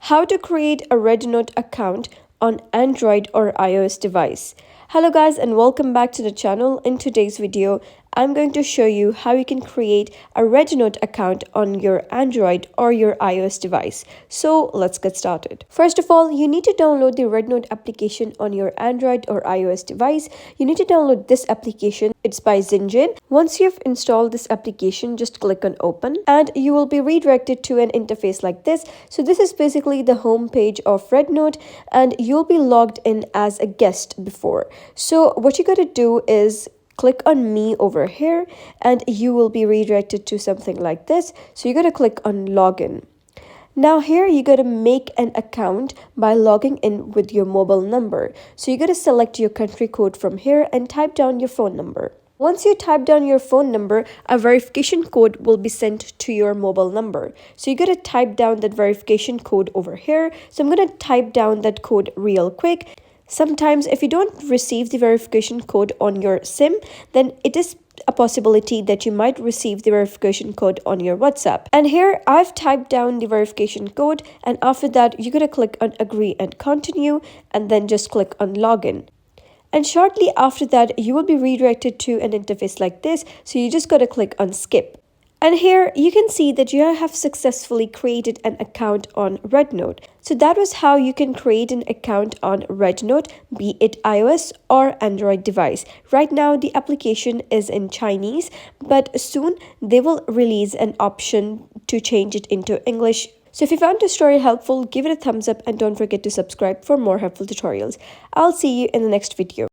How to create a REDnote account on Android or iOS device. Hello guys and welcome back to the channel. In today's video, I'm going to show you how you can create a REDnote account on your Android or your iOS device. So let's get started. First of all, you need to download the REDnote application on your Android or iOS device. You need to download this application. It's by Xinjin. Once you've installed this application, just click on open and you will be redirected to an interface like this. So this is basically the home page of REDnote and you'll be logged in as a guest before. So what you got to do is click on me over here and you will be redirected to something like this. So you got to click on login. Now here you got to make an account by logging in with your mobile number. So you got to select your country code from here and type down your phone number. Once you type down your phone number, a verification code will be sent to your mobile number. So you got to type down that verification code over here. So I'm going to type down that code real quick. Sometimes if you don't receive the verification code on your SIM, then it is a possibility that you might receive the verification code on your WhatsApp. And here I've typed down the verification code, and after that you're going to click on agree and continue and then just click on login. And shortly after that you will be redirected to an interface like this, so you just got to click on skip. And here you can see that you have successfully created an account on REDnote. So that was how you can create an account on REDnote, be it iOS or Android device. Right now the application is in Chinese, but soon they will release an option to change it into English. So if you found this story helpful, give it a thumbs up and don't forget to subscribe for more helpful tutorials. I'll see you in the next video.